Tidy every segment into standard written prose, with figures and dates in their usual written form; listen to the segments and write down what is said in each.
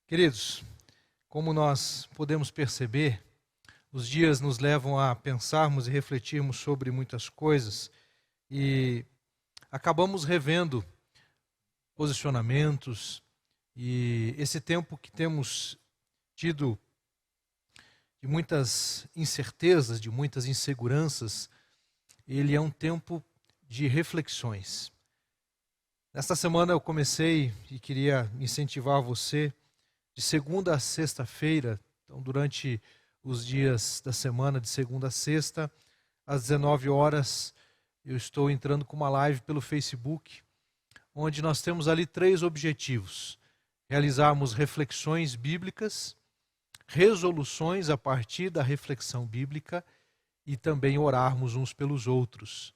Queridos, como nós podemos perceber, os dias nos levam a pensarmos e refletirmos sobre muitas coisas e acabamos revendo posicionamentos e esse tempo que temos tido de muitas incertezas, de muitas inseguranças, ele é um tempo de reflexões. Nesta semana eu comecei e queria incentivar você de segunda a sexta-feira, então durante os dias da semana, de segunda a sexta, às 19 horas, eu estou entrando com uma live pelo Facebook, onde nós temos ali 3 objetivos: realizarmos reflexões bíblicas, resoluções a partir da reflexão bíblica e também orarmos uns pelos outros.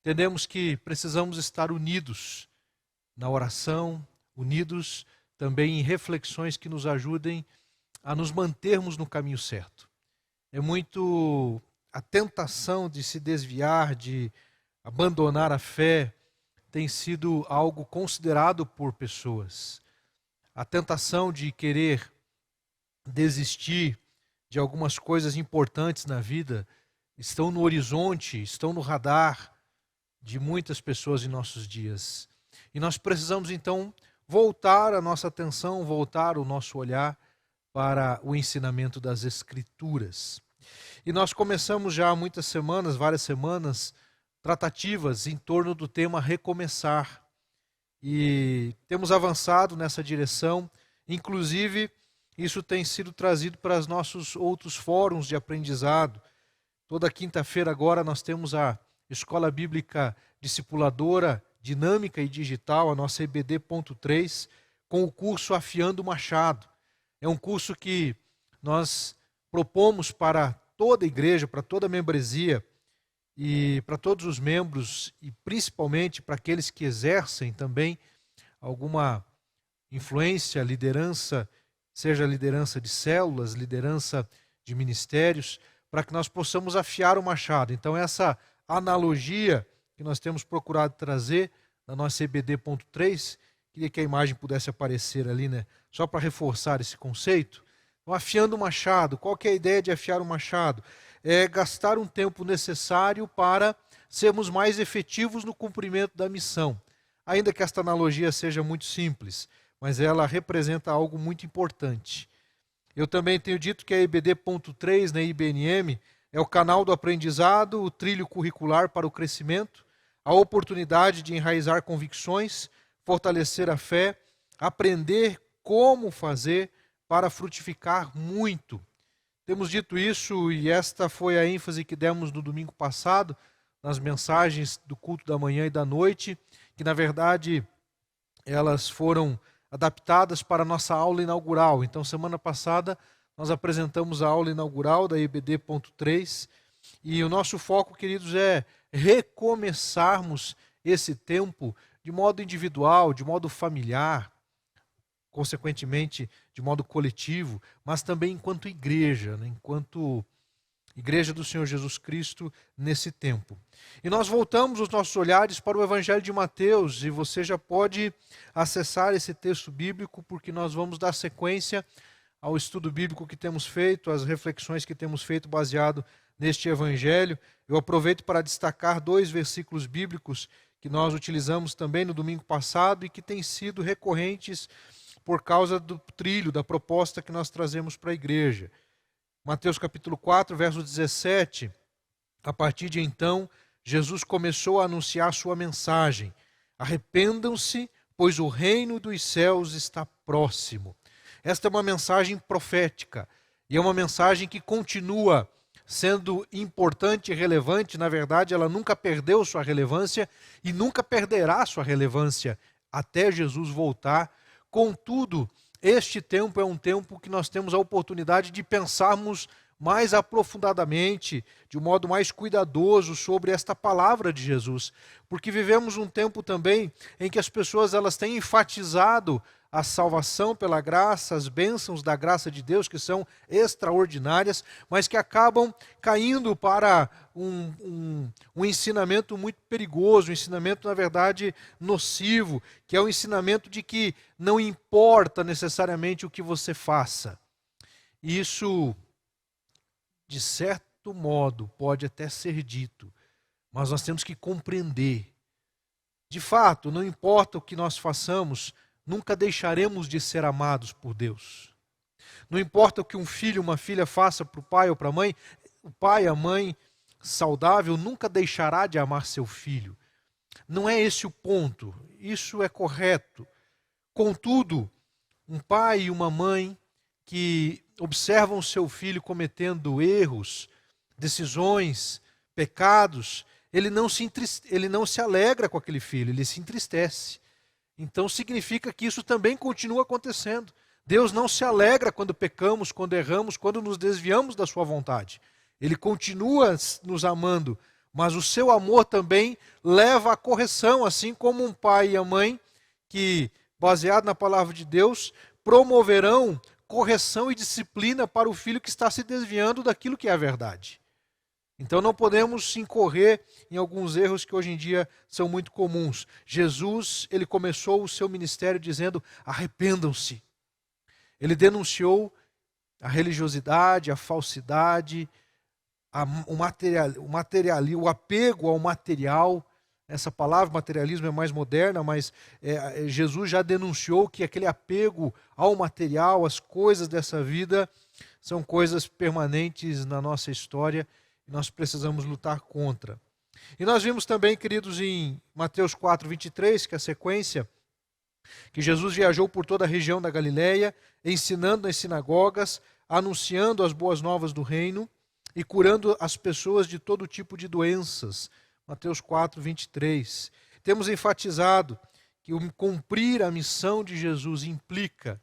Entendemos que precisamos estar unidos na oração, unidos também em reflexões que nos ajudem a nos mantermos no caminho certo. É muito a tentação de se desviar, de abandonar a fé, tem sido algo considerado por pessoas. A tentação de querer desistir de algumas coisas importantes na vida estão no horizonte, estão no radar de muitas pessoas em nossos dias. E nós precisamos então voltar a nossa atenção, voltar o nosso olhar para o ensinamento das Escrituras. E nós começamos já há muitas semanas, várias semanas, tratativas em torno do tema recomeçar. E temos avançado nessa direção, inclusive isso tem sido trazido para os nossos outros fóruns de aprendizado. Toda quinta-feira agora nós temos a Escola Bíblica Discipuladora Dinâmica e Digital, a nossa EBD.3, com o curso Afiando o Machado. É um curso que nós propomos para toda a igreja, para toda a membresia e para todos os membros e principalmente para aqueles que exercem também alguma influência, liderança, seja liderança de células, liderança de ministérios, para que nós possamos afiar o machado. Então essa analogia que nós temos procurado trazer na nossa EBD.3, queria que a imagem pudesse aparecer ali, né? Só para reforçar esse conceito. Então, afiando o machado, qual que é a ideia de afiar o machado? É gastar um tempo necessário para sermos mais efetivos no cumprimento da missão. Ainda que esta analogia seja muito simples, mas ela representa algo muito importante. Eu também tenho dito que a EBD.3 na IBNM é o canal do aprendizado, o trilho curricular para o crescimento, a oportunidade de enraizar convicções, fortalecer a fé, aprender como fazer para frutificar muito. Temos dito isso e esta foi a ênfase que demos no domingo passado, nas mensagens do culto da manhã e da noite, que na verdade elas foram adaptadas para a nossa aula inaugural. Então, semana passada, nós apresentamos a aula inaugural da EBD.3 e o nosso foco, queridos, é recomeçarmos esse tempo de modo individual, de modo familiar, consequentemente de modo coletivo, mas também enquanto igreja, né? Enquanto igreja do Senhor Jesus Cristo nesse tempo. E nós voltamos os nossos olhares para o Evangelho de Mateus e você já pode acessar esse texto bíblico porque nós vamos dar sequência ao estudo bíblico que temos feito, às reflexões que temos feito baseado neste Evangelho. Eu aproveito para destacar 2 versículos bíblicos que nós utilizamos também no domingo passado e que têm sido recorrentes por causa do trilho, da proposta que nós trazemos para a igreja. Mateus capítulo 4, verso 17, a partir de então, Jesus começou a anunciar sua mensagem: arrependam-se, pois o reino dos céus está próximo. Esta é uma mensagem profética e é uma mensagem que continua sendo importante e relevante. Na verdade, ela nunca perdeu sua relevância e nunca perderá sua relevância até Jesus voltar. Contudo, este tempo é um tempo que nós temos a oportunidade de pensarmos mais aprofundadamente, de um modo mais cuidadoso sobre esta palavra de Jesus. Porque vivemos um tempo também em que as pessoas elas têm enfatizado a salvação pela graça, as bênçãos da graça de Deus, que são extraordinárias, mas que acabam caindo para um ensinamento muito perigoso, um ensinamento, na verdade, nocivo, que é o ensinamento de que não importa necessariamente o que você faça. Isso, de certo modo, pode até ser dito, mas nós temos que compreender. De fato, não importa o que nós façamos, nunca deixaremos de ser amados por Deus. Não importa o que um filho, uma filha faça para o pai ou para a mãe, o pai, a mãe saudável nunca deixará de amar seu filho. Não é esse o ponto, isso é correto. Contudo, um pai e uma mãe que observam seu filho cometendo erros, decisões, pecados, ele não se alegra com aquele filho, ele se entristece. Então significa que isso também continua acontecendo. Deus não se alegra quando pecamos, quando erramos, quando nos desviamos da sua vontade. Ele continua nos amando, mas o seu amor também leva à correção, assim como um pai e a mãe que, baseado na palavra de Deus, promoverão correção e disciplina para o filho que está se desviando daquilo que é a verdade. Então não podemos incorrer em alguns erros que hoje em dia são muito comuns. Jesus, ele começou o seu ministério dizendo: arrependam-se. Ele denunciou a religiosidade, a falsidade, o apego ao material. Essa palavra materialismo é mais moderna, mas Jesus já denunciou que aquele apego ao material, às coisas dessa vida, são coisas permanentes na nossa história. Nós precisamos lutar contra. E nós vimos também, queridos, em Mateus 4, 23, que é a sequência, que Jesus viajou por toda a região da Galileia, ensinando nas sinagogas, anunciando as boas novas do reino e curando as pessoas de todo tipo de doenças. Mateus 4, 23. Temos enfatizado que o cumprir a missão de Jesus implica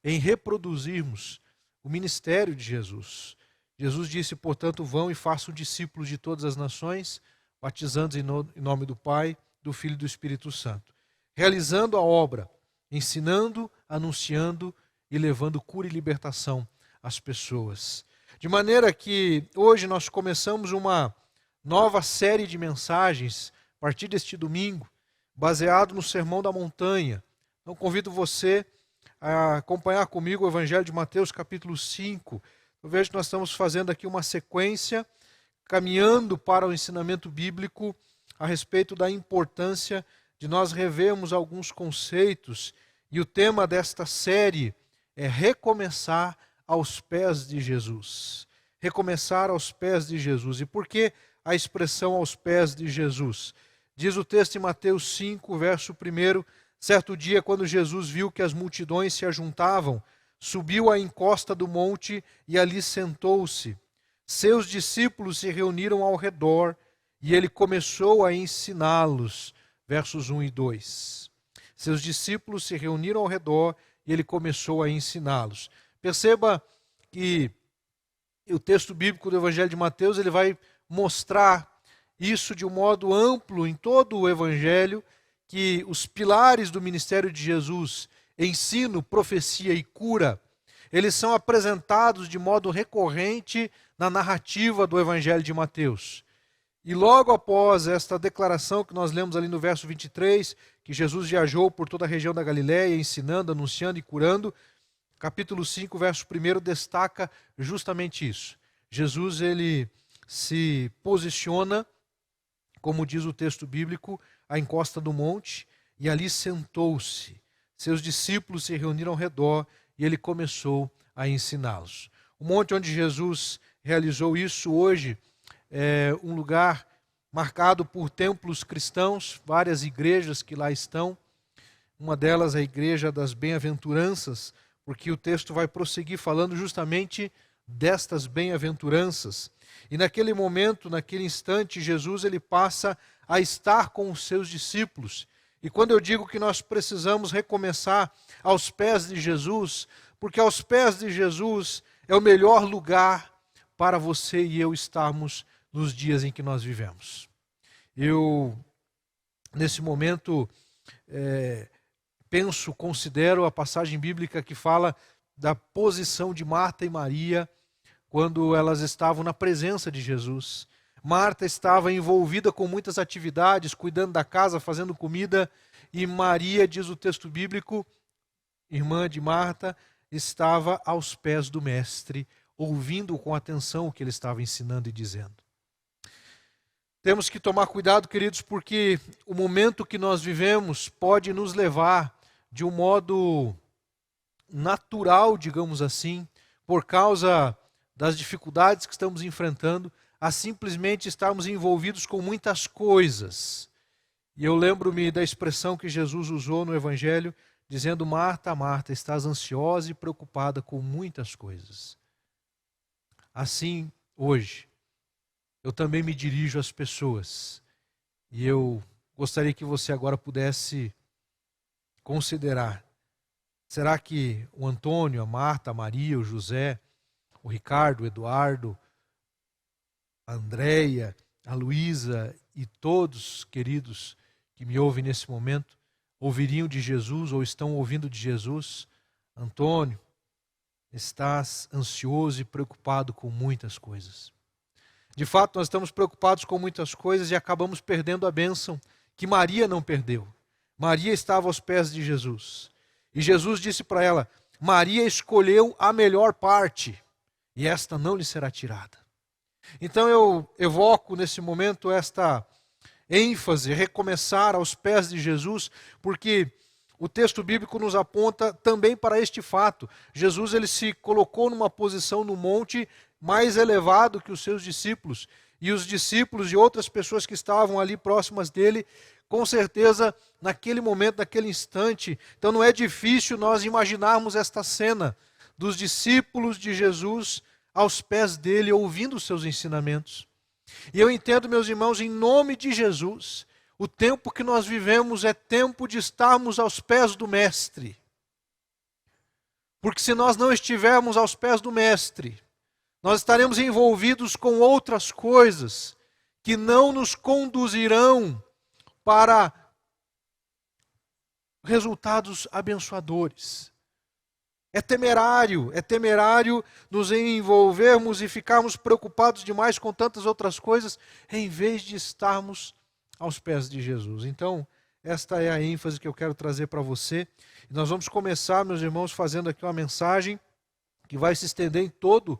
em reproduzirmos o ministério de Jesus. Jesus disse, portanto, vão e façam discípulos de todas as nações, batizando em nome do Pai, do Filho e do Espírito Santo. Realizando a obra, ensinando, anunciando e levando cura e libertação às pessoas. De maneira que hoje nós começamos uma nova série de mensagens, a partir deste domingo, baseado no Sermão da Montanha. Então convido você a acompanhar comigo o Evangelho de Mateus, capítulo 5. Eu vejo que nós estamos fazendo aqui uma sequência, caminhando para o ensinamento bíblico a respeito da importância de nós revermos alguns conceitos. E o tema desta série é recomeçar aos pés de Jesus. Recomeçar aos pés de Jesus. E por que a expressão aos pés de Jesus? Diz o texto em Mateus 5, verso 1, certo dia, quando Jesus viu que as multidões se ajuntavam, subiu à encosta do monte e ali sentou-se. Seus discípulos se reuniram ao redor e ele começou a ensiná-los. Versos 1 e 2. Seus discípulos se reuniram ao redor e ele começou a ensiná-los. Perceba que o texto bíblico do Evangelho de Mateus ele vai mostrar isso de um modo amplo em todo o Evangelho, que os pilares do ministério de Jesus, ensino, profecia e cura, eles são apresentados de modo recorrente na narrativa do Evangelho de Mateus. E logo após esta declaração que nós lemos ali no verso 23, que Jesus viajou por toda a região da Galileia, ensinando, anunciando e curando, capítulo 5, verso 1 destaca justamente isso. Jesus ele se posiciona, como diz o texto bíblico, à encosta do monte, e ali sentou-se. Seus discípulos se reuniram ao redor e ele começou a ensiná-los. O monte onde Jesus realizou isso hoje é um lugar marcado por templos cristãos, várias igrejas que lá estão. Uma delas a igreja das bem-aventuranças, porque o texto vai prosseguir falando justamente destas bem-aventuranças. E naquele momento, naquele instante, Jesus ele passa a estar com os seus discípulos. E quando eu digo que nós precisamos recomeçar aos pés de Jesus, porque aos pés de Jesus é o melhor lugar para você e eu estarmos nos dias em que nós vivemos. Eu, nesse momento, considero a passagem bíblica que fala da posição de Marta e Maria quando elas estavam na presença de Jesus. Marta estava envolvida com muitas atividades, cuidando da casa, fazendo comida, e Maria, diz o texto bíblico, irmã de Marta, estava aos pés do Mestre, ouvindo com atenção o que ele estava ensinando e dizendo. Temos que tomar cuidado, queridos, porque o momento que nós vivemos pode nos levar de um modo natural, digamos assim, por causa das dificuldades que estamos enfrentando, a simplesmente estarmos envolvidos com muitas coisas. E eu lembro-me da expressão que Jesus usou no Evangelho, dizendo: Marta, Marta, estás ansiosa e preocupada com muitas coisas. Assim, hoje, eu também me dirijo às pessoas. E eu gostaria que você agora pudesse considerar: será que o Antônio, a Marta, a Maria, o José, o Ricardo, o Eduardo, a Andréia, a Luísa e todos, queridos, que me ouvem nesse momento, ouviriam de Jesus ou estão ouvindo de Jesus? Antônio, estás ansioso e preocupado com muitas coisas. De fato, nós estamos preocupados com muitas coisas e acabamos perdendo a bênção que Maria não perdeu. Maria estava aos pés de Jesus. E Jesus disse para ela: Maria escolheu a melhor parte, e esta não lhe será tirada. Então eu evoco nesse momento esta ênfase, recomeçar aos pés de Jesus, porque o texto bíblico nos aponta também para este fato. Jesus, ele se colocou numa posição no monte mais elevado que os seus discípulos, e os discípulos e outras pessoas que estavam ali próximas dele, com certeza, naquele momento, naquele instante. Então não é difícil nós imaginarmos esta cena dos discípulos de Jesus aos pés dele, ouvindo os seus ensinamentos. E eu entendo, meus irmãos, em nome de Jesus, o tempo que nós vivemos é tempo de estarmos aos pés do Mestre. Porque se nós não estivermos aos pés do Mestre, nós estaremos envolvidos com outras coisas que não nos conduzirão para resultados abençoadores. É temerário nos envolvermos e ficarmos preocupados demais com tantas outras coisas, em vez de estarmos aos pés de Jesus. Então, esta é a ênfase que eu quero trazer para você. E nós vamos começar, meus irmãos, fazendo aqui uma mensagem que vai se estender em todo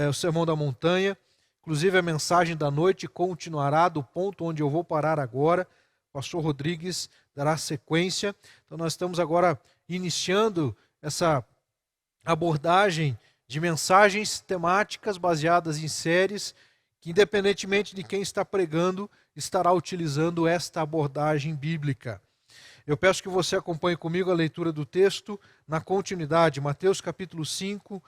o Sermão da Montanha. Inclusive, a mensagem da noite continuará do ponto onde eu vou parar agora. O pastor Rodrigues dará sequência. Então, nós estamos agora iniciando essa abordagem de mensagens temáticas baseadas em séries, que independentemente de quem está pregando, estará utilizando esta abordagem bíblica. Eu peço que você acompanhe comigo a leitura do texto na continuidade, Mateus capítulo 5,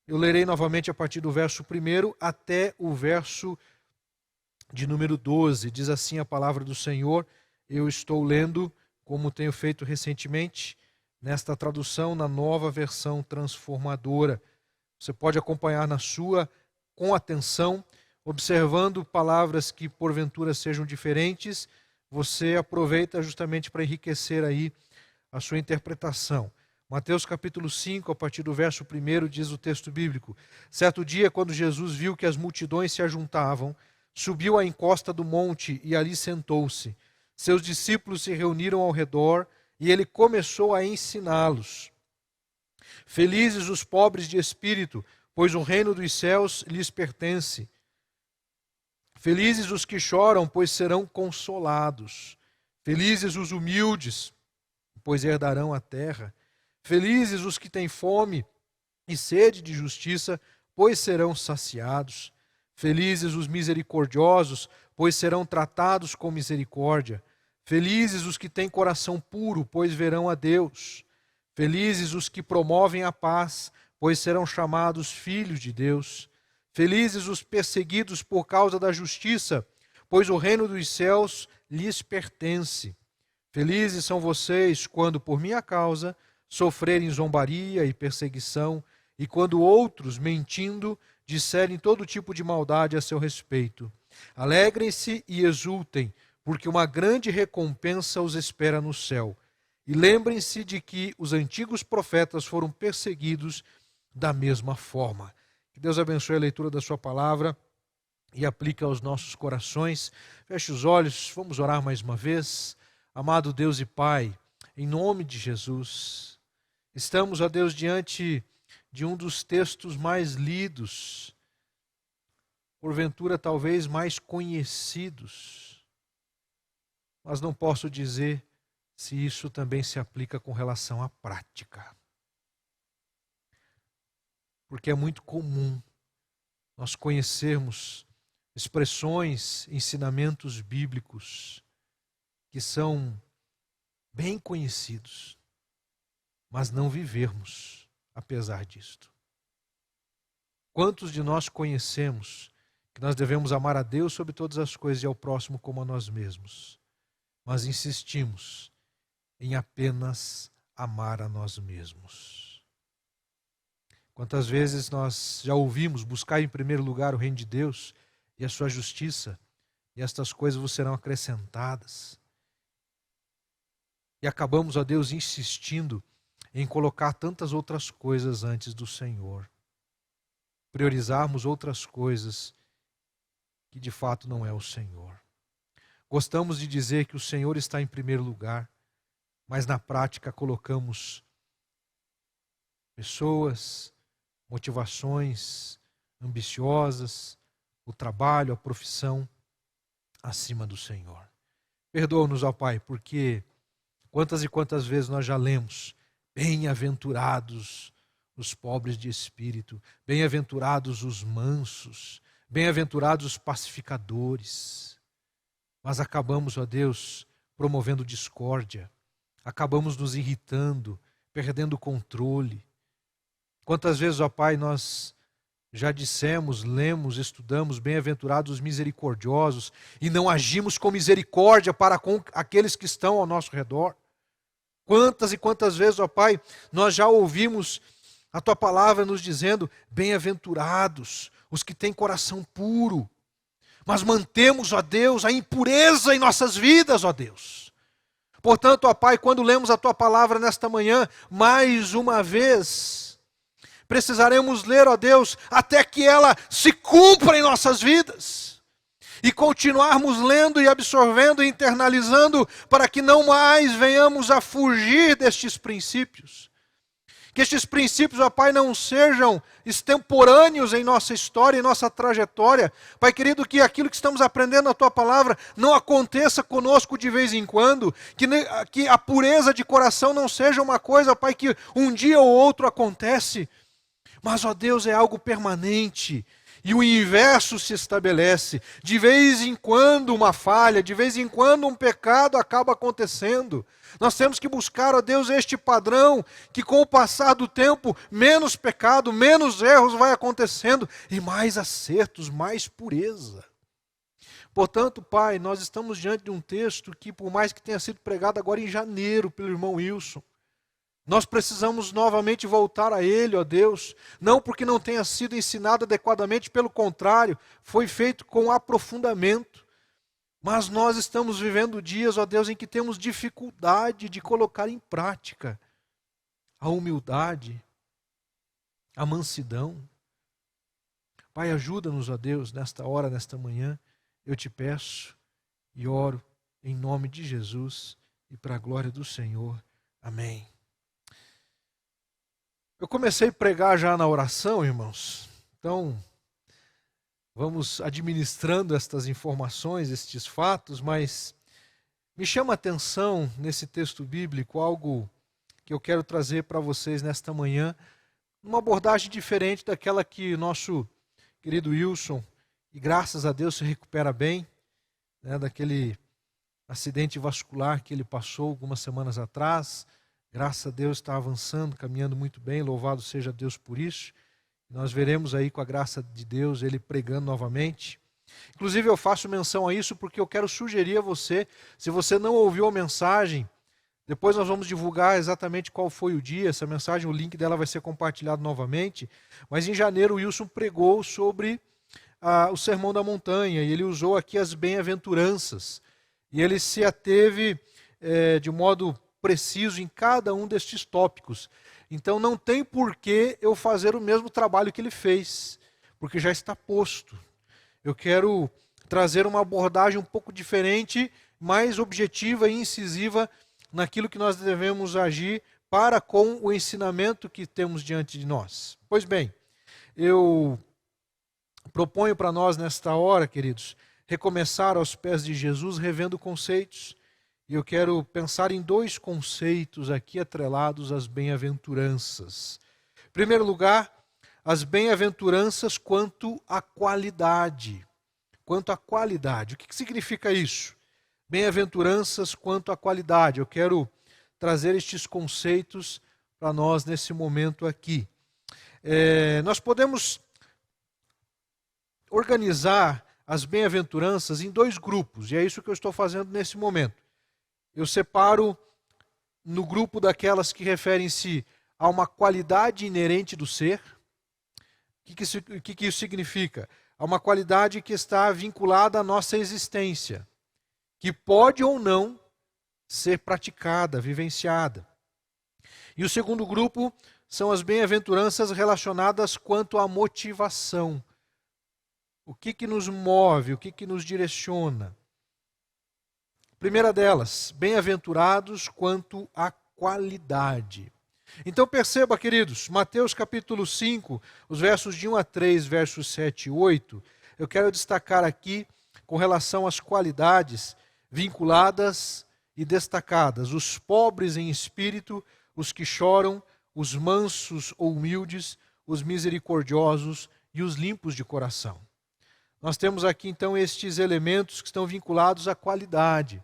eu lerei novamente a partir do verso 1 até o verso de número 12. Diz assim a palavra do Senhor. Eu estou lendo, como tenho feito recentemente, nesta tradução, na Nova Versão Transformadora. Você pode acompanhar na sua com atenção, observando palavras que porventura sejam diferentes. Você aproveita justamente para enriquecer aí a sua interpretação. Mateus capítulo 5, a partir do verso 1, diz o texto bíblico: Certo dia, quando Jesus viu que as multidões se ajuntavam, subiu à encosta do monte e ali sentou-se. Seus discípulos se reuniram ao redor e ele começou a ensiná-los. Felizes os pobres de espírito, pois o reino dos céus lhes pertence. Felizes os que choram, pois serão consolados. Felizes os humildes, pois herdarão a terra. Felizes os que têm fome e sede de justiça, pois serão saciados. Felizes os misericordiosos, pois serão tratados com misericórdia. Felizes os que têm coração puro, pois verão a Deus. Felizes os que promovem a paz, pois serão chamados filhos de Deus. Felizes os perseguidos por causa da justiça, pois o reino dos céus lhes pertence. Felizes são vocês quando, por minha causa, sofrerem zombaria e perseguição, e quando outros, mentindo, disserem todo tipo de maldade a seu respeito. Alegrem-se e exultem, porque uma grande recompensa os espera no céu. E lembrem-se de que os antigos profetas foram perseguidos da mesma forma. Que Deus abençoe a leitura da sua palavra e aplique aos nossos corações. Feche os olhos, vamos orar mais uma vez. Amado Deus e Pai, em nome de Jesus, estamos, ó Deus, diante de um dos textos mais lidos, porventura talvez mais conhecidos, mas não posso dizer se isso também se aplica com relação à prática. Porque é muito comum nós conhecermos expressões, ensinamentos bíblicos que são bem conhecidos, mas não vivermos apesar disto. Quantos de nós conhecemos que nós devemos amar a Deus sobre todas as coisas e ao próximo como a nós mesmos, mas insistimos em apenas amar a nós mesmos? Quantas vezes nós já ouvimos buscar em primeiro lugar o reino de Deus e a sua justiça, e estas coisas vos serão acrescentadas. E acabamos, ó Deus, insistindo em colocar tantas outras coisas antes do Senhor. Priorizarmos outras coisas que de fato não é o Senhor. Gostamos de dizer que o Senhor está em primeiro lugar, mas na prática colocamos pessoas, motivações ambiciosas, o trabalho, a profissão acima do Senhor. Perdoa-nos, ó Pai, porque quantas e quantas vezes nós já lemos: bem-aventurados os pobres de espírito, bem-aventurados os mansos, bem-aventurados os pacificadores. Mas acabamos, ó Deus, promovendo discórdia, acabamos nos irritando, perdendo o controle. Quantas vezes, ó Pai, nós já dissemos, lemos, estudamos, bem-aventurados os misericordiosos, e não agimos com misericórdia para com aqueles que estão ao nosso redor. Quantas e quantas vezes, ó Pai, nós já ouvimos a Tua palavra nos dizendo: bem-aventurados os que têm coração puro, mas mantemos, ó Deus, a impureza em nossas vidas, ó Deus. Portanto, ó Pai, quando lemos a Tua palavra nesta manhã, mais uma vez, precisaremos ler, ó Deus, até que ela se cumpra em nossas vidas. E continuarmos lendo e absorvendo e internalizando para que não mais venhamos a fugir destes princípios. Que estes princípios, ó Pai, não sejam extemporâneos em nossa história, em nossa trajetória. Pai querido, que aquilo que estamos aprendendo na Tua palavra não aconteça conosco de vez em quando. Que a pureza de coração não seja uma coisa, ó Pai, que um dia ou outro acontece. Mas, ó Deus, é algo permanente. E o inverso se estabelece. De vez em quando uma falha, de vez em quando um pecado acaba acontecendo. Nós temos que buscar, ó Deus, este padrão, que com o passar do tempo, menos pecado, menos erros vai acontecendo, e mais acertos, mais pureza. Portanto, Pai, nós estamos diante de um texto que, por mais que tenha sido pregado agora em janeiro pelo irmão Wilson, nós precisamos novamente voltar a ele, ó Deus, não porque não tenha sido ensinado adequadamente, pelo contrário, foi feito com aprofundamento. Mas nós estamos vivendo dias, ó Deus, em que temos dificuldade de colocar em prática a humildade, a mansidão. Pai, ajuda-nos, ó Deus, nesta hora, nesta manhã, eu te peço e oro em nome de Jesus e para a glória do Senhor. Amém. Eu comecei a pregar já na oração, irmãos, então vamos administrando estas informações, estes fatos, mas me chama a atenção nesse texto bíblico algo que eu quero trazer para vocês nesta manhã, uma abordagem diferente daquela que nosso querido Wilson, e graças a Deus se recupera bem, né, daquele acidente vascular que ele passou algumas semanas atrás. Graças a Deus está avançando, caminhando muito bem, louvado seja Deus por isso. Nós veremos aí, com a graça de Deus, ele pregando novamente. Inclusive eu faço menção a isso porque eu quero sugerir a você, se você não ouviu a mensagem Depois nós vamos divulgar exatamente qual foi o dia. Essa mensagem, o link dela vai ser compartilhado novamente. Mas em janeiro o Wilson pregou sobre o Sermão da Montanha, e ele usou aqui as bem-aventuranças. E ele se ateve de modo preciso em cada um destes tópicos. Então não tem por que eu fazer o mesmo trabalho que ele fez, porque já está posto. Eu quero trazer uma abordagem um pouco diferente, mais objetiva e incisiva naquilo que nós devemos agir para com o ensinamento que temos diante de nós. Pois bem, eu proponho para nós nesta hora, queridos, recomeçar aos pés de Jesus, revendo conceitos. E eu quero pensar em dois conceitos aqui atrelados às bem-aventuranças. Em primeiro lugar, as bem-aventuranças quanto à qualidade. Quanto à qualidade. O que significa isso? Bem-aventuranças quanto à qualidade. Eu quero trazer estes conceitos para nós nesse momento aqui. Nós podemos organizar as bem-aventuranças em dois grupos, e é isso que eu estou fazendo nesse momento. Eu separo no grupo daquelas que referem-se a uma qualidade inerente do ser. O que isso significa? A uma qualidade que está vinculada à nossa existência, que pode ou não ser praticada, vivenciada. E o segundo grupo são as bem-aventuranças relacionadas quanto à motivação. O que nos move, o que nos direciona. Primeira delas, bem-aventurados quanto à qualidade. Então perceba, queridos, Mateus capítulo 5, os versos de 1 a 3, versos 7 e 8, eu quero destacar aqui com relação às qualidades vinculadas e destacadas. Os pobres em espírito, os que choram, os mansos ou humildes, os misericordiosos e os limpos de coração. Nós temos aqui então estes elementos que estão vinculados à qualidade.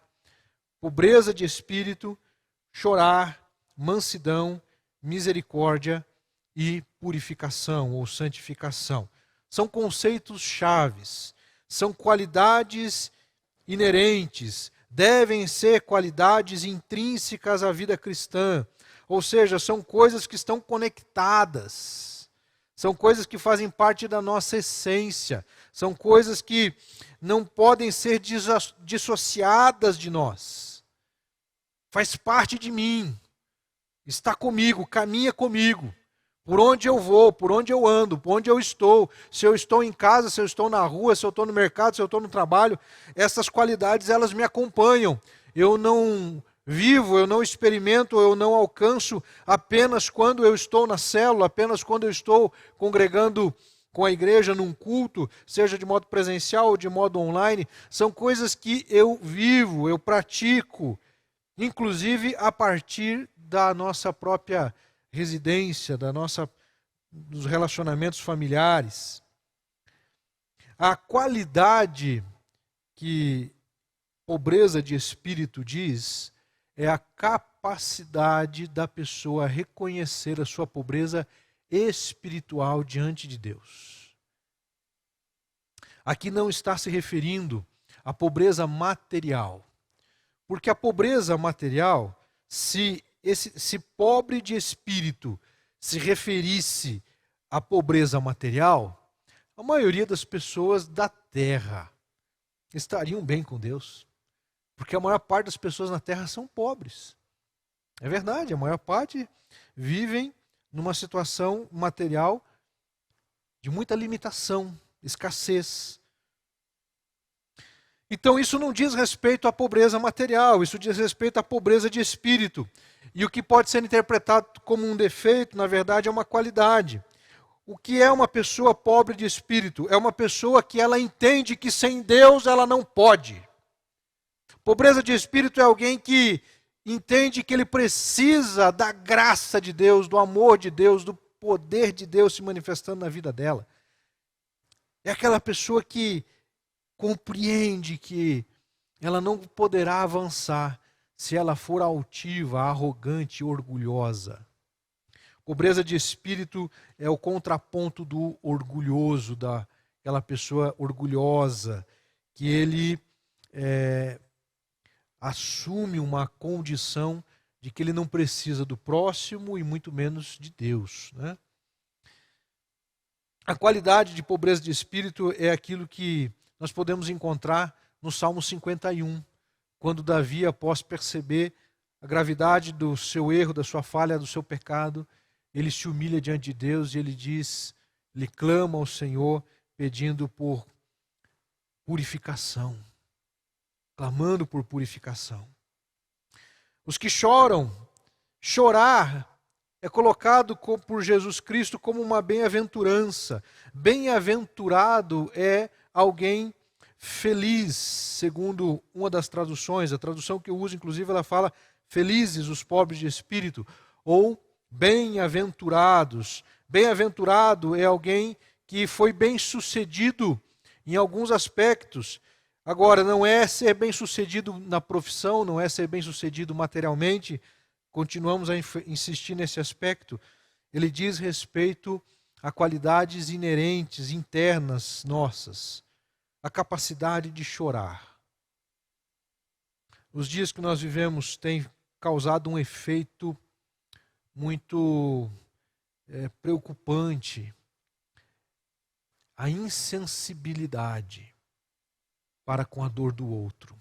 Pobreza de espírito, chorar, mansidão, misericórdia e purificação ou santificação. São conceitos chaves, são qualidades inerentes, devem ser qualidades intrínsecas à vida cristã, ou seja, são coisas que estão conectadas, são coisas que fazem parte da nossa essência, são coisas que não podem ser dissociadas de nós. Faz parte de mim, está comigo, caminha comigo. Por onde eu vou, por onde eu ando, por onde eu estou. Se eu estou em casa, se eu estou na rua, se eu estou no mercado, se eu estou no trabalho. Essas qualidades, elas me acompanham. Eu não vivo, eu não experimento, eu não alcanço apenas quando eu estou na célula, apenas quando eu estou congregando com a igreja num culto, seja de modo presencial ou de modo online. São coisas que eu vivo, eu pratico, inclusive a partir da nossa própria residência, dos relacionamentos familiares. A qualidade que pobreza de espírito diz é a capacidade da pessoa reconhecer a sua pobreza espiritual diante de Deus. Aqui não está se referindo à pobreza material, porque a pobreza material, se pobre de espírito se referisse à pobreza material, a maioria das pessoas da terra estariam bem com Deus, porque a maior parte das pessoas na terra são pobres. É verdade, a maior parte vivem numa situação material de muita limitação, escassez. Então isso não diz respeito à pobreza material, isso diz respeito à pobreza de espírito. E o que pode ser interpretado como um defeito, na verdade, é uma qualidade. O que é uma pessoa pobre de espírito? É uma pessoa que ela entende que sem Deus ela não pode. Pobreza de espírito é alguém que entende que ele precisa da graça de Deus, do amor de Deus, do poder de Deus se manifestando na vida dela. É aquela pessoa que compreende que ela não poderá avançar se ela for altiva, arrogante e orgulhosa. Pobreza de espírito é o contraponto do orgulhoso, daquela pessoa orgulhosa, que ele assume uma condição de de que ele não precisa do próximo e muito menos de Deus, né? A qualidade de pobreza de espírito é aquilo que nós podemos encontrar no Salmo 51, quando Davi, após perceber a gravidade do seu erro, da sua falha, do seu pecado, ele se humilha diante de Deus e ele diz, ele clama ao Senhor pedindo por purificação, clamando por purificação. Os que choram, chorar é colocado por Jesus Cristo como uma bem-aventurança. Bem-aventurado é alguém feliz, segundo uma das traduções. A tradução que eu uso, inclusive, ela fala felizes os pobres de espírito, ou bem-aventurados. Bem-aventurado é alguém que foi bem-sucedido em alguns aspectos. Agora, não é ser bem-sucedido na profissão, não é ser bem-sucedido materialmente. Continuamos a insistir nesse aspecto. Ele diz respeito a qualidades inerentes, internas nossas. A capacidade de chorar. Os dias que nós vivemos têm causado um efeito muito preocupante. A insensibilidade para com a dor do outro.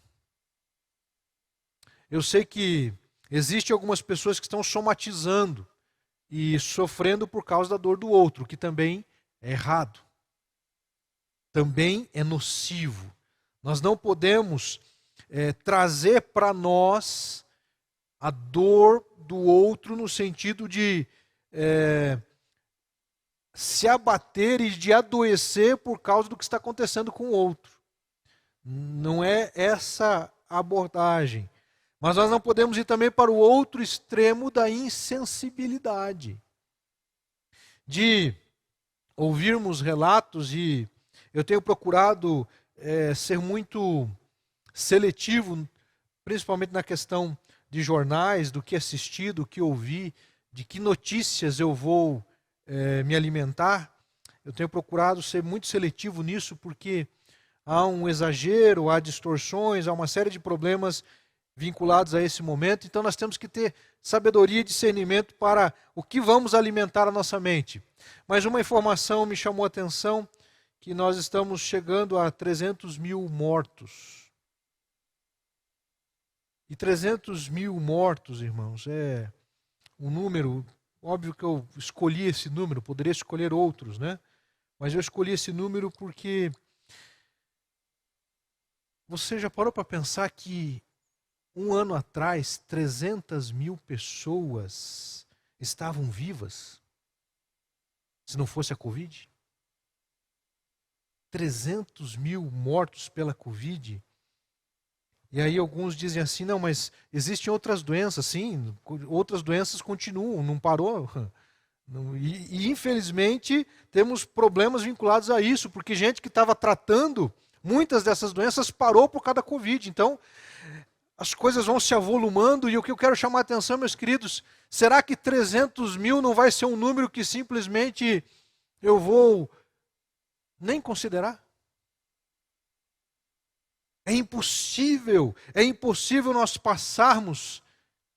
Eu sei que existem algumas pessoas que estão somatizando e sofrendo por causa da dor do outro, o que também é errado. Também é nocivo. Nós não podemos trazer para nós a dor do outro no sentido de se abater e de adoecer por causa do que está acontecendo com o outro. Não é essa a abordagem. Mas nós não podemos ir também para o outro extremo da insensibilidade. De ouvirmos relatos, e eu tenho procurado ser muito seletivo, principalmente na questão de jornais, do que assistir, do que ouvir, de que notícias eu vou me alimentar. Eu tenho procurado ser muito seletivo nisso, porque há um exagero, há distorções, há uma série de problemas vinculados a esse momento. Então nós temos que ter sabedoria e discernimento para o que vamos alimentar a nossa mente. Mas uma informação me chamou a atenção, que nós estamos chegando a 300 mil mortos. E 300 mil mortos, irmãos, é um número, óbvio que eu escolhi esse número, poderia escolher outros, né? Mas eu escolhi esse número porque você já parou para pensar que um ano atrás 300 mil pessoas estavam vivas? Se não fosse a Covid? 300 mil mortos pela Covid. E aí alguns dizem assim, não, mas existem outras doenças, sim, outras doenças continuam, não parou. E infelizmente temos problemas vinculados a isso, porque gente que estava tratando muitas dessas doenças parou por causa da Covid. Então, as coisas vão se avolumando, e o que eu quero chamar a atenção, meus queridos, será que 300 mil não vai ser um número que simplesmente eu vou nem considerar? É impossível nós passarmos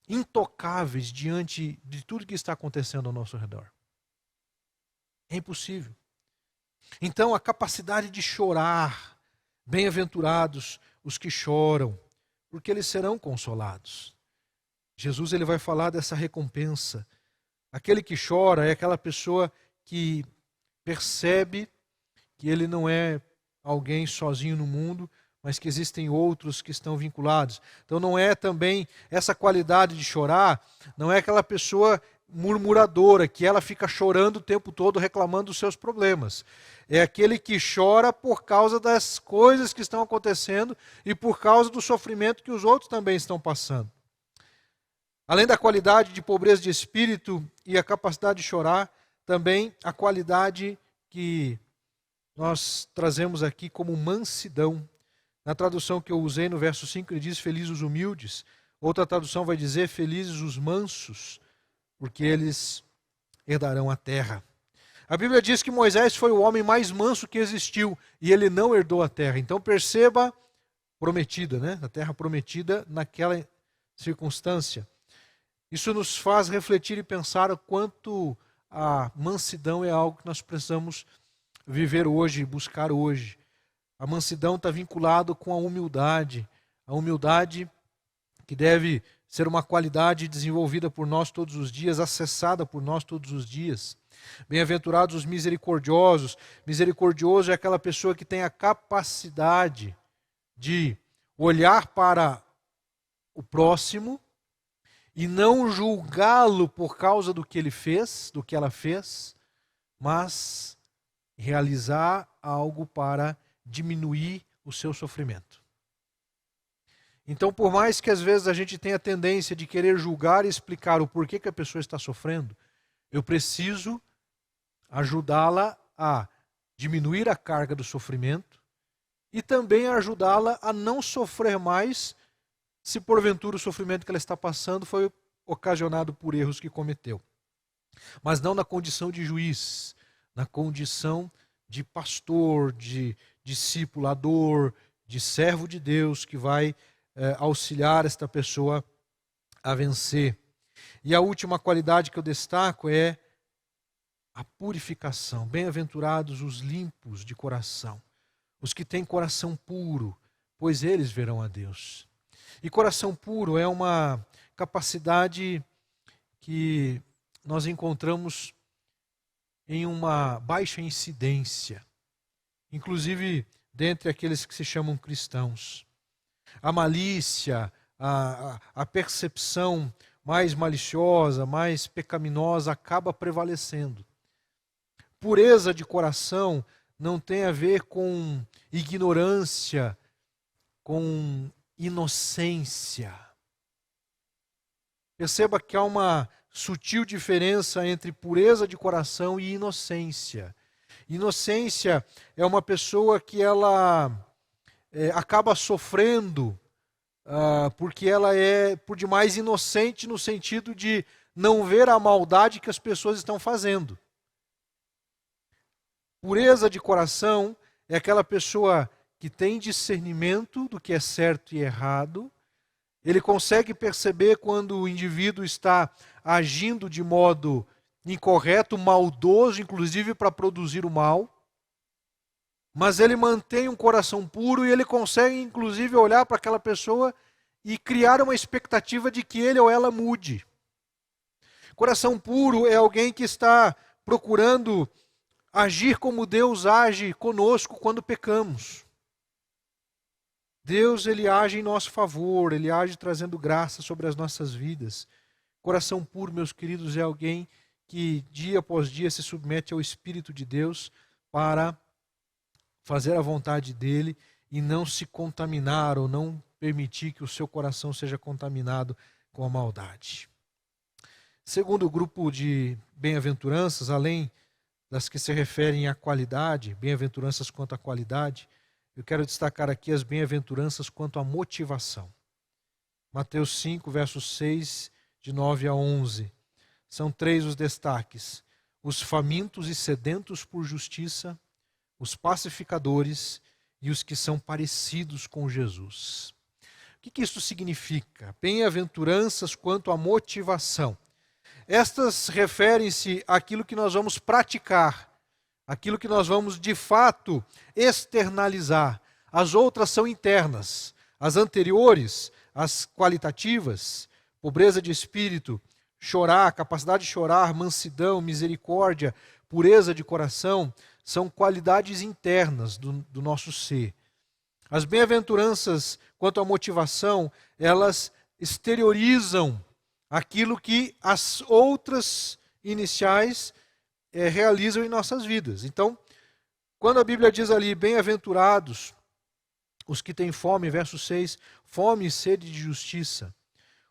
intocáveis diante de tudo que está acontecendo ao nosso redor. É impossível. Então, a capacidade de chorar, bem-aventurados os que choram, porque eles serão consolados. Jesus ele vai falar dessa recompensa. Aquele que chora é aquela pessoa que percebe que ele não é alguém sozinho no mundo, mas que existem outros que estão vinculados. Então não é também essa qualidade de chorar, não é aquela pessoa murmuradora, que ela fica chorando o tempo todo, reclamando dos seus problemas. É aquele que chora por causa das coisas que estão acontecendo e por causa do sofrimento que os outros também estão passando. Além da qualidade de pobreza de espírito e a capacidade de chorar, também a qualidade que nós trazemos aqui como mansidão. Na tradução que eu usei no verso 5, ele diz felizes os humildes. Outra tradução vai dizer felizes os mansos, porque eles herdarão a terra. A Bíblia diz que Moisés foi o homem mais manso que existiu e ele não herdou a terra. Então perceba, prometida, né? A terra prometida naquela circunstância. Isso nos faz refletir e pensar o quanto a mansidão é algo que nós precisamos viver hoje, buscar hoje. A mansidão está vinculada com a humildade que deve ser uma qualidade desenvolvida por nós todos os dias, acessada por nós todos os dias. Bem-aventurados os misericordiosos. Misericordioso é aquela pessoa que tem a capacidade de olhar para o próximo e não julgá-lo por causa do que ele fez, do que ela fez, mas realizar algo para diminuir o seu sofrimento. Então, por mais que às vezes a gente tenha a tendência de querer julgar e explicar o porquê que a pessoa está sofrendo, eu preciso ajudá-la a diminuir a carga do sofrimento e também ajudá-la a não sofrer mais se porventura o sofrimento que ela está passando foi ocasionado por erros que cometeu. Mas não na condição de juiz, na condição de pastor, de discipulador, de servo de Deus que vai auxiliar esta pessoa a vencer. E a última qualidade que eu destaco é a purificação. Bem-aventurados os limpos de coração, os que têm coração puro, pois eles verão a Deus. E coração puro é uma capacidade que nós encontramos em uma baixa incidência, inclusive dentre aqueles que se chamam cristãos. A malícia, a percepção mais maliciosa, mais pecaminosa acaba prevalecendo. Pureza de coração não tem a ver com ignorância, com inocência. Perceba que há uma sutil diferença entre pureza de coração e inocência. Inocência é uma pessoa que ela acaba sofrendo porque ela é por demais inocente no sentido de não ver a maldade que as pessoas estão fazendo. Pureza de coração é aquela pessoa que tem discernimento do que é certo e errado. Ele consegue perceber quando o indivíduo está agindo de modo incorreto, maldoso, inclusive para produzir o mal. Mas ele mantém um coração puro e ele consegue, inclusive, olhar para aquela pessoa e criar uma expectativa de que ele ou ela mude. Coração puro é alguém que está procurando agir como Deus age conosco quando pecamos. Deus, ele age em nosso favor, ele age trazendo graça sobre as nossas vidas. Coração puro, meus queridos, é alguém que dia após dia se submete ao Espírito de Deus para fazer a vontade dele e não se contaminar ou não permitir que o seu coração seja contaminado com a maldade. Segundo grupo de bem-aventuranças, além das que se referem à qualidade, bem-aventuranças quanto à qualidade, eu quero destacar aqui as bem-aventuranças quanto à motivação. Mateus 5, versos 6, de 9 a 11. São 3 os destaques. Os famintos e sedentos por justiça, os pacificadores e os que são parecidos com Jesus. O que isso significa? Bem-aventuranças quanto à motivação. Estas referem-se àquilo que nós vamos praticar, aquilo que nós vamos de fato externalizar. As outras são internas. As anteriores, as qualitativas, pobreza de espírito, chorar, capacidade de chorar, mansidão, misericórdia, pureza de coração, são qualidades internas do nosso ser. As bem-aventuranças quanto à motivação, elas exteriorizam aquilo que as outras iniciais realizam em nossas vidas. Então, quando a Bíblia diz ali, bem-aventurados os que têm fome, verso 6, fome e sede de justiça,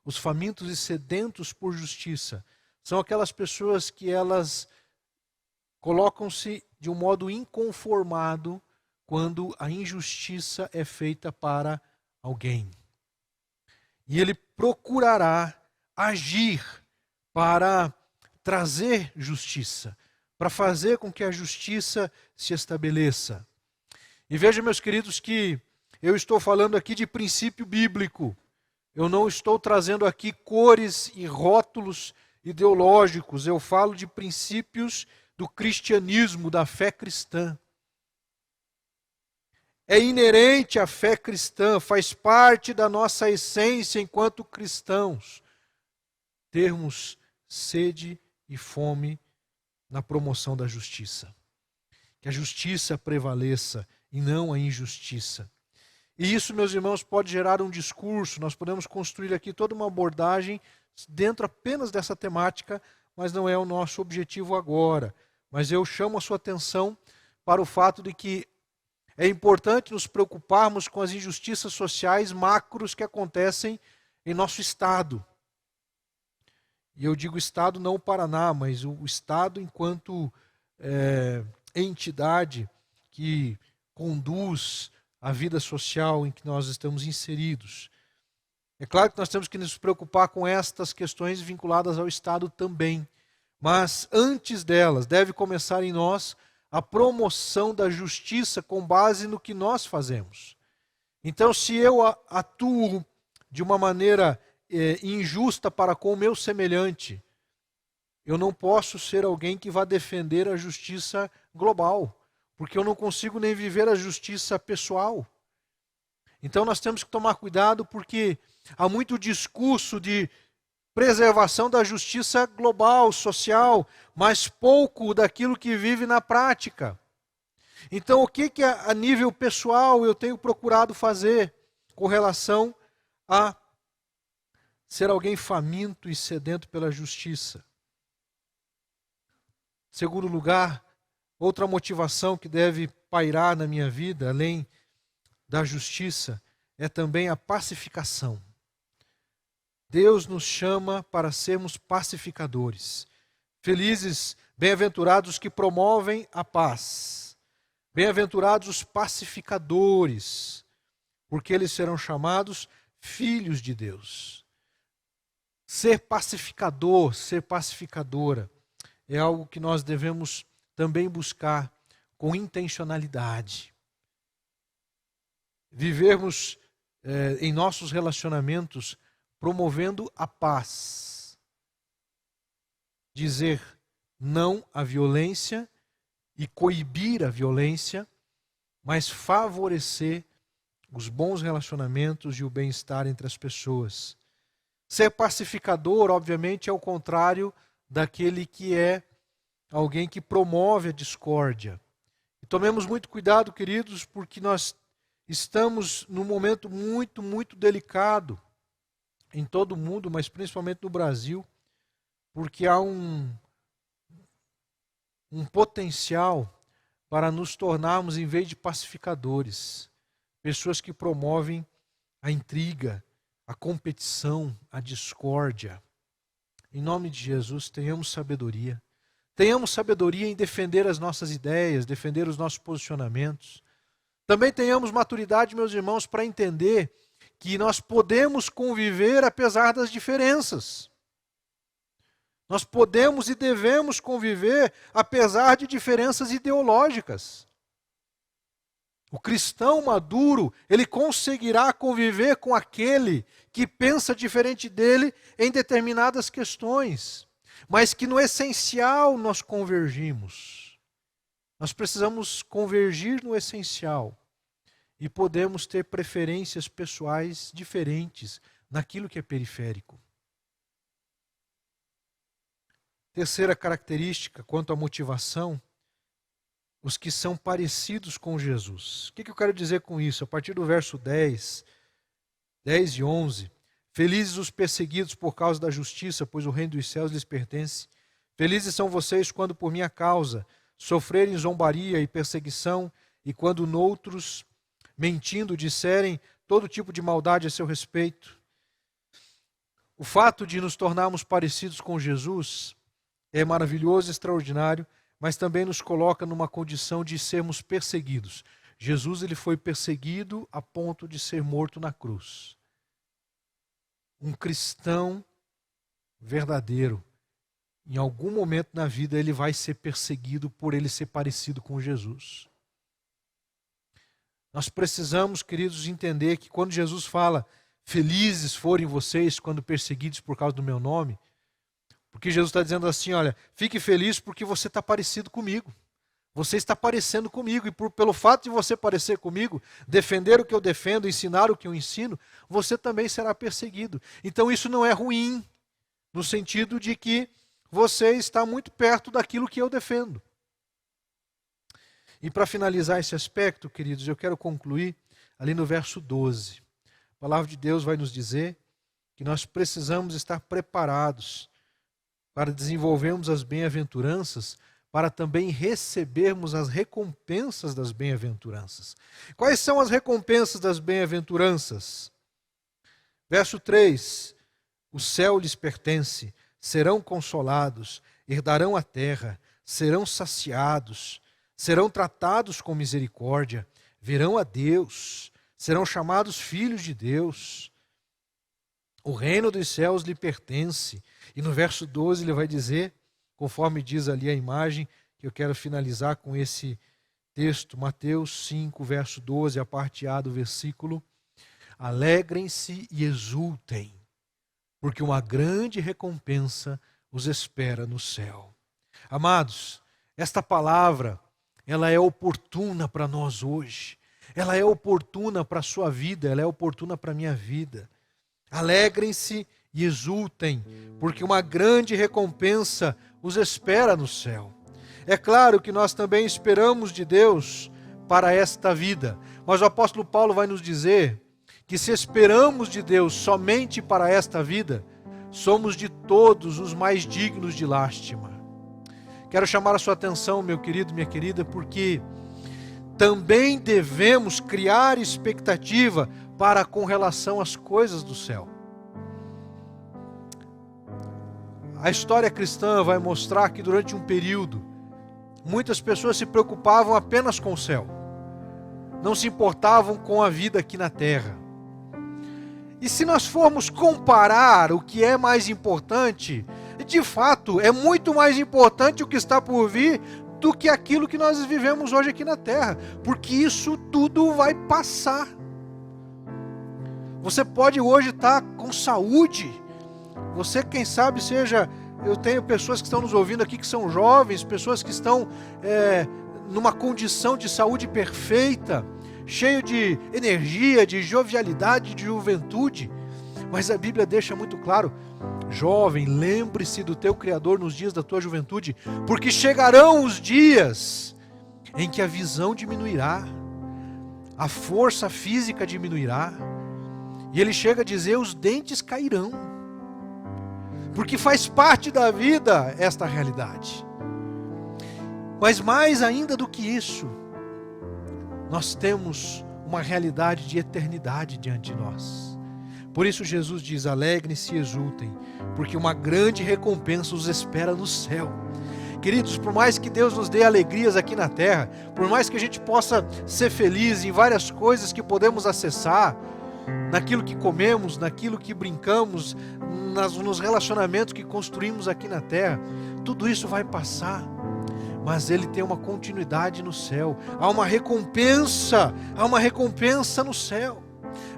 os famintos e sedentos por justiça, são aquelas pessoas que elas colocam-se de um modo inconformado quando a injustiça é feita para alguém. E ele procurará agir para trazer justiça, para fazer com que a justiça se estabeleça. E veja, meus queridos, que eu estou falando aqui de princípio bíblico. Eu não estou trazendo aqui cores e rótulos ideológicos, eu falo de princípios do cristianismo, da fé cristã. É inerente à fé cristã, faz parte da nossa essência enquanto cristãos, termos sede e fome na promoção da justiça. Que a justiça prevaleça e não a injustiça. E isso, meus irmãos, pode gerar um discurso, nós podemos construir aqui toda uma abordagem dentro apenas dessa temática, mas não é o nosso objetivo agora. Mas eu chamo a sua atenção para o fato de que é importante nos preocuparmos com as injustiças sociais macros que acontecem em nosso Estado. E eu digo Estado não o Paraná, mas o Estado enquanto entidade que conduz a vida social em que nós estamos inseridos. É claro que nós temos que nos preocupar com estas questões vinculadas ao Estado também, mas antes delas deve começar em nós a promoção da justiça com base no que nós fazemos. Então, se eu atuo de uma maneira injusta para com o meu semelhante, eu não posso ser alguém que vá defender a justiça global, porque eu não consigo nem viver a justiça pessoal. Então nós temos que tomar cuidado porque há muito discurso de preservação da justiça global, social, mas pouco daquilo que vive na prática. Então o que a nível pessoal eu tenho procurado fazer com relação a ser alguém faminto e sedento pela justiça? Em segundo lugar, outra motivação que deve pairar na minha vida, além da justiça, é também a pacificação. Deus nos chama para sermos pacificadores. Felizes, bem-aventurados os que promovem a paz. Bem-aventurados os pacificadores, porque eles serão chamados filhos de Deus. Ser pacificador, ser pacificadora, é algo que nós devemos também buscar com intencionalidade. Vivermos em nossos relacionamentos promovendo a paz. Dizer não à violência e coibir a violência, mas favorecer os bons relacionamentos e o bem-estar entre as pessoas. Ser pacificador, obviamente, é o contrário daquele que é alguém que promove a discórdia. E tomemos muito cuidado, queridos, porque nós estamos num momento muito, muito delicado em todo o mundo, mas principalmente no Brasil, porque há um potencial para nos tornarmos, em vez de pacificadores, pessoas que promovem a intriga, a competição, a discórdia. Em nome de Jesus, tenhamos sabedoria. Tenhamos sabedoria em defender as nossas ideias, defender os nossos posicionamentos. Também tenhamos maturidade, meus irmãos, para entender que nós podemos conviver apesar das diferenças. Nós podemos e devemos conviver apesar de diferenças ideológicas. O cristão maduro, ele conseguirá conviver com aquele que pensa diferente dele em determinadas questões, mas que no essencial nós convergimos. Nós precisamos convergir no essencial e podemos ter preferências pessoais diferentes naquilo que é periférico. Terceira característica quanto à motivação, os que são parecidos com Jesus. O que eu quero dizer com isso? A partir do verso 10 e 11. Felizes os perseguidos por causa da justiça, pois o reino dos céus lhes pertence. Felizes são vocês quando por minha causa sofrerem zombaria e perseguição, e quando noutros, mentindo, disserem todo tipo de maldade a seu respeito. O fato de nos tornarmos parecidos com Jesus é maravilhoso e extraordinário, mas também nos coloca numa condição de sermos perseguidos. Jesus ele foi perseguido a ponto de ser morto na cruz. Um cristão verdadeiro, em algum momento na vida ele vai ser perseguido por ele ser parecido com Jesus. Nós precisamos, queridos, entender que quando Jesus fala, felizes forem vocês quando perseguidos por causa do meu nome. Porque Jesus está dizendo assim, olha, fique feliz porque você está parecido comigo. Você está parecendo comigo e pelo fato de você parecer comigo, defender o que eu defendo, ensinar o que eu ensino, você também será perseguido. Então isso não é ruim, no sentido de que você está muito perto daquilo que eu defendo. E para finalizar esse aspecto, queridos, eu quero concluir ali no verso 12. A palavra de Deus vai nos dizer que nós precisamos estar preparados para desenvolvermos as bem-aventuranças, para também recebermos as recompensas das bem-aventuranças. Quais são as recompensas das bem-aventuranças? Verso 3, o céu lhes pertence, serão consolados, herdarão a terra, serão saciados, serão tratados com misericórdia, verão a Deus, serão chamados filhos de Deus. O reino dos céus lhe pertence. E no verso 12 ele vai dizer, conforme diz ali a imagem, que eu quero finalizar com esse texto, Mateus 5, verso 12, a parte A do versículo: alegrem-se e exultem, porque uma grande recompensa os espera no céu. Amados, esta palavra, ela é oportuna para nós hoje. Ela é oportuna para a sua vida, ela é oportuna para a minha vida. Alegrem-se e exultem, porque uma grande recompensa os espera no céu. É claro que nós também esperamos de Deus para esta vida, mas o apóstolo Paulo vai nos dizer que se esperamos de Deus somente para esta vida, somos de todos os mais dignos de lástima. Quero chamar a sua atenção, meu querido, minha querida, porque também devemos criar expectativa para com relação às coisas do céu. A história cristã vai mostrar que durante um período, muitas pessoas se preocupavam apenas com o céu. Não se importavam com a vida aqui na terra. E se nós formos comparar o que é mais importante, de fato, é muito mais importante o que está por vir do que aquilo que nós vivemos hoje aqui na terra. Porque isso tudo vai passar. Você pode hoje estar com saúde. Você, quem sabe, eu tenho pessoas que estão nos ouvindo aqui que são jovens, pessoas que estão numa condição de saúde perfeita, cheio de energia, de jovialidade, de juventude. Mas a Bíblia deixa muito claro: jovem, lembre-se do teu Criador nos dias da tua juventude, porque chegarão os dias em que a visão diminuirá, a força física diminuirá, e ele chega a dizer: os dentes cairão. Porque faz parte da vida esta realidade. Mas mais ainda do que isso, nós temos uma realidade de eternidade diante de nós. Por isso Jesus diz: alegrem-se e exultem, porque uma grande recompensa os espera no céu. Queridos, por mais que Deus nos dê alegrias aqui na terra, por mais que a gente possa ser feliz em várias coisas que podemos acessar, naquilo que comemos, naquilo que brincamos, nos relacionamentos que construímos aqui na terra, tudo isso vai passar, mas ele tem uma continuidade no céu. Há uma recompensa no céu.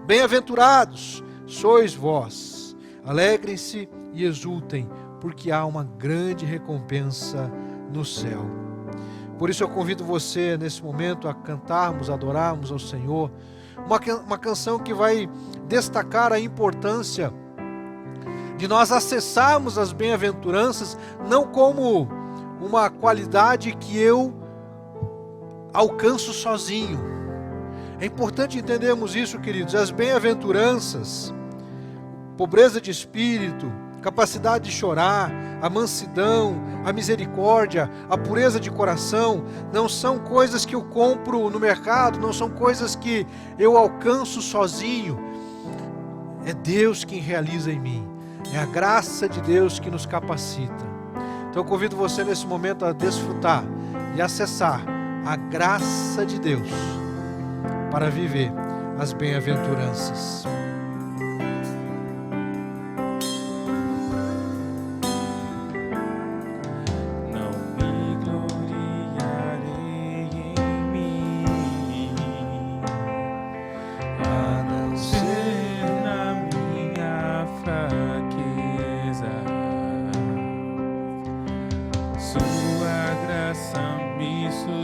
Bem-aventurados sois vós, alegrem-se e exultem, porque há uma grande recompensa no céu. Por isso eu convido você nesse momento a cantarmos, a adorarmos ao Senhor, uma canção que vai destacar a importância de nós acessarmos as bem-aventuranças, não como uma qualidade que eu alcanço sozinho. É importante entendermos isso, queridos. As bem-aventuranças, pobreza de espírito, capacidade de chorar, a mansidão, a misericórdia, a pureza de coração, não são coisas que eu compro no mercado, não são coisas que eu alcanço sozinho. É Deus quem realiza em mim. É a graça de Deus que nos capacita. Então eu convido você nesse momento a desfrutar e acessar a graça de Deus para viver as bem-aventuranças. Não me gloriarei em mim, a não ser na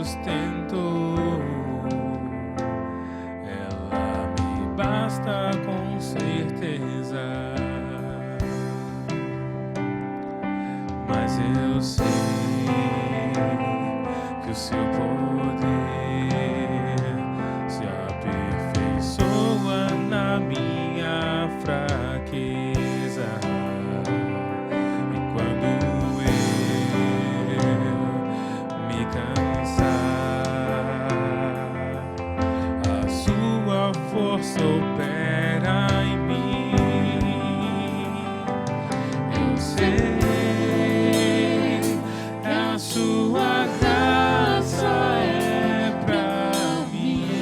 sustentou. Ela me basta com certeza. Mas eu sei que o seu poder se aperfeiçoa na minha fraqueza. E quando eu me cansar, a sua força opera em mim. Eu sei sua graça é pra mim.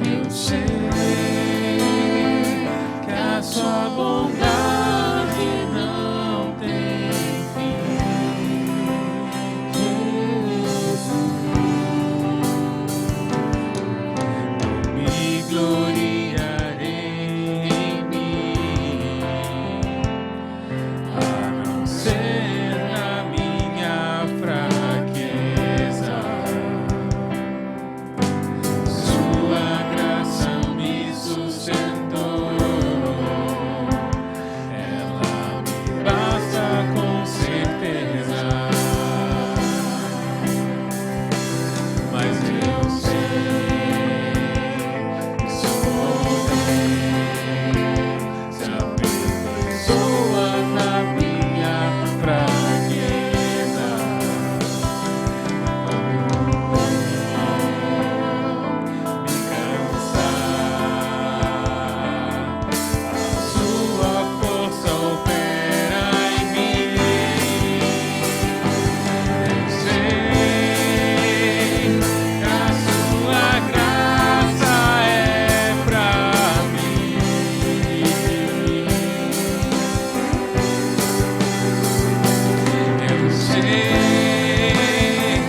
Eu sei que a sua bondade não tem fim. Jesus, não me gloriarei em mim, a não ser na minha fraqueza. Sua graça me sustentou. Ela me basta com certeza. Mas eu sei que seu poder se aperfeiçoa na minha fraqueza. Quando eu me cansar, a sua força opera em mim. Eu sei que a sua graça é pra mim. Eu sei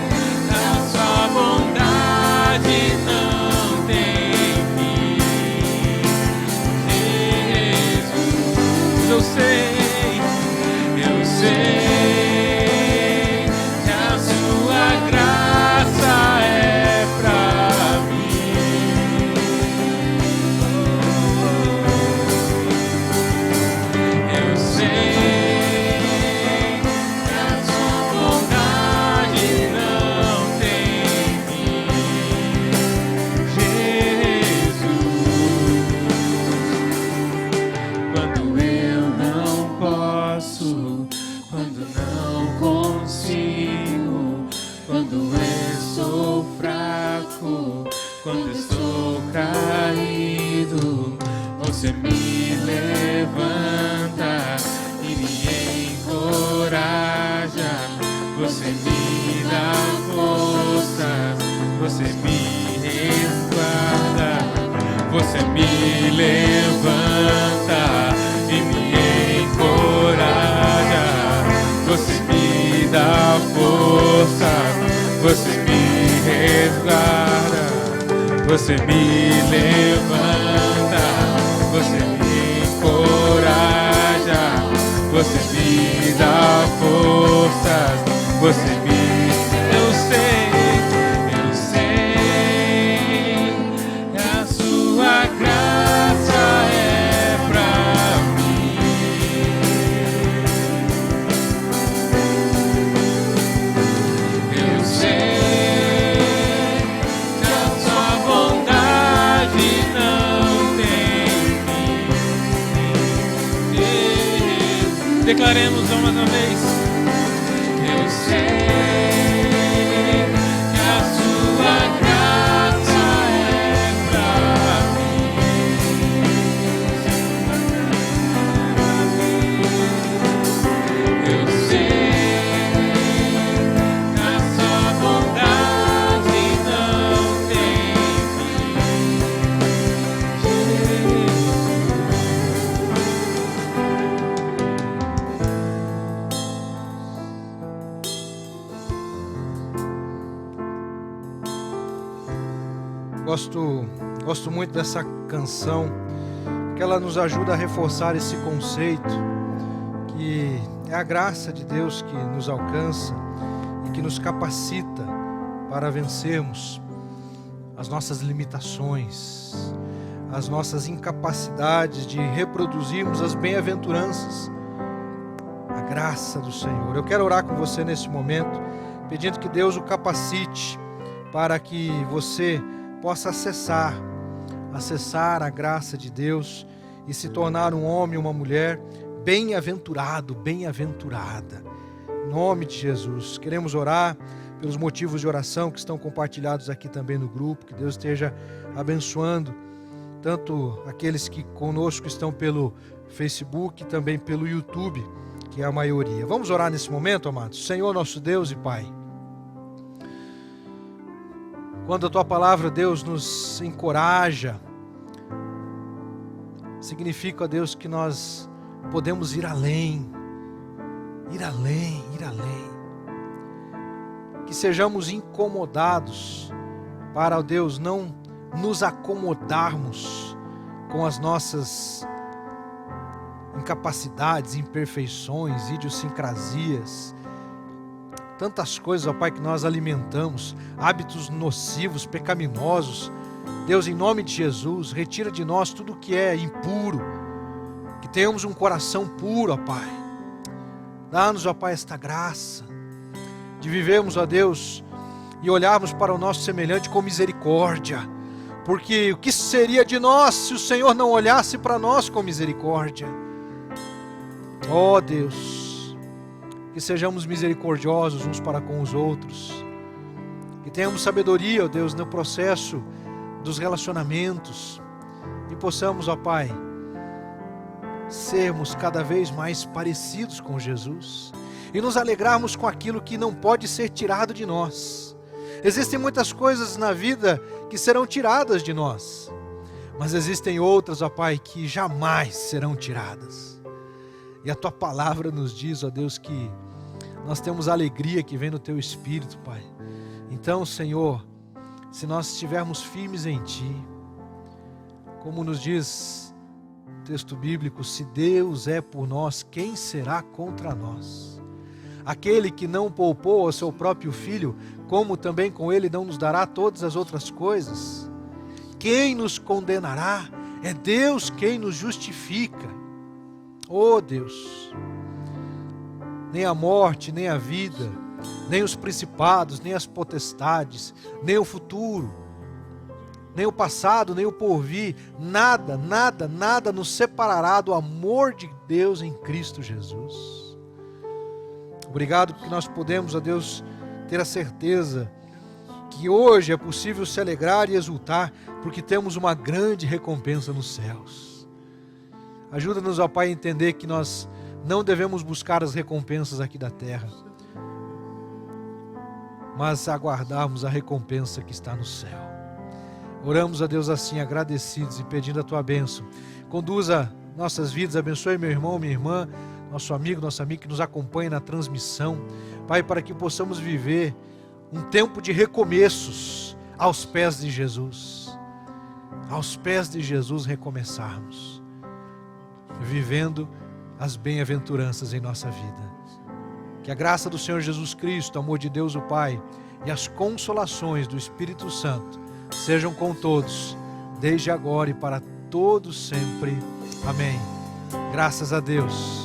que a sua bondade não tem fim. Jesus, eu sei que a sua graça é pra mim. Eu sei que a sua bondade não tem fim. Jesus, quando eu não posso, quando não consigo, quando eu sou fraco, quando estou caído, você me levanta e me encoraja. Você me dá forças, você me resguarda. Você me levanta e me encoraja. Você me dá força, você me resguarda. Você me levanta, você me encoraja. Você me dá forças, você me... Eu sei que a sua graça é pra mim. Eu sei que a sua bondade não tem fim. Declaremos mais uma vez. Eu sei que a sua graça é pra mim. Eu sei que a sua bondade não tem fim. Gosto muito dessa canção, que ela nos ajuda a reforçar esse conceito que É a graça de Deus que nos alcança e que nos capacita para vencermos as nossas limitações, as nossas incapacidades de reproduzirmos as bem-aventuranças. A graça do Senhor. Eu quero orar com você nesse momento, pedindo que Deus o capacite para que você possa acessar a graça de Deus e se tornar um homem, uma mulher bem-aventurado, bem-aventurada. Em nome de Jesus. Queremos orar pelos motivos de oração que estão compartilhados aqui também no grupo. Que Deus esteja abençoando tanto aqueles que conosco estão pelo Facebook e também pelo YouTube, que é a maioria. Vamos orar nesse momento, amados. Senhor, nosso Deus e Pai, quando a Tua palavra, Deus, nos encoraja, significa, Deus, que nós podemos ir além, ir além, ir além. Que sejamos incomodados para, ó Deus, não nos acomodarmos com as nossas incapacidades, imperfeições, idiosincrasias, tantas coisas, ó Pai, que nós alimentamos, hábitos nocivos, pecaminosos. Deus, em nome de Jesus, retira de nós tudo que é impuro, que tenhamos um coração puro, ó Pai. Dá-nos, ó Pai, esta graça de vivermos, ó Deus, e olharmos para o nosso semelhante com misericórdia, porque o que seria de nós se o Senhor não olhasse para nós com misericórdia? Ó Deus, que sejamos misericordiosos uns para com os outros, que tenhamos sabedoria, ó Deus, no processo dos relacionamentos, e possamos, ó Pai, sermos cada vez mais parecidos com Jesus e nos alegrarmos com aquilo que não pode ser tirado de nós. Existem muitas coisas na vida que serão tiradas de nós, mas existem outras, ó Pai, que jamais serão tiradas. E a Tua palavra nos diz, ó Deus, que nós temos a alegria que vem do Teu Espírito, Pai. Então, Senhor, se nós estivermos firmes em Ti, como nos diz o texto bíblico, se Deus é por nós, quem será contra nós? Aquele que não poupou ao seu próprio Filho, como também com Ele não nos dará todas as outras coisas? Quem nos condenará? É Deus quem nos justifica. Oh Deus, nem a morte, nem a vida, nem os principados, nem as potestades, nem o futuro, nem o passado, nem o porvir, nada, nada, nada nos separará do amor de Deus em Cristo Jesus. Obrigado porque nós podemos, ó Deus, ter a certeza que hoje é possível se alegrar e exultar, porque temos uma grande recompensa nos céus. Ajuda-nos, ó Pai, a entender que nós não devemos buscar as recompensas aqui da terra, mas aguardarmos a recompensa que está no céu. Oramos a Deus assim, agradecidos e pedindo a Tua bênção. Conduza nossas vidas, abençoe meu irmão, minha irmã, nosso amigo, nossa amiga que nos acompanha na transmissão. Pai, para que possamos viver um tempo de recomeços aos pés de Jesus. Aos pés de Jesus recomeçarmos, vivendo as bem-aventuranças em nossa vida. Que a graça do Senhor Jesus Cristo, o amor de Deus o Pai e as consolações do Espírito Santo sejam com todos, desde agora e para todos sempre. Amém. Graças a Deus.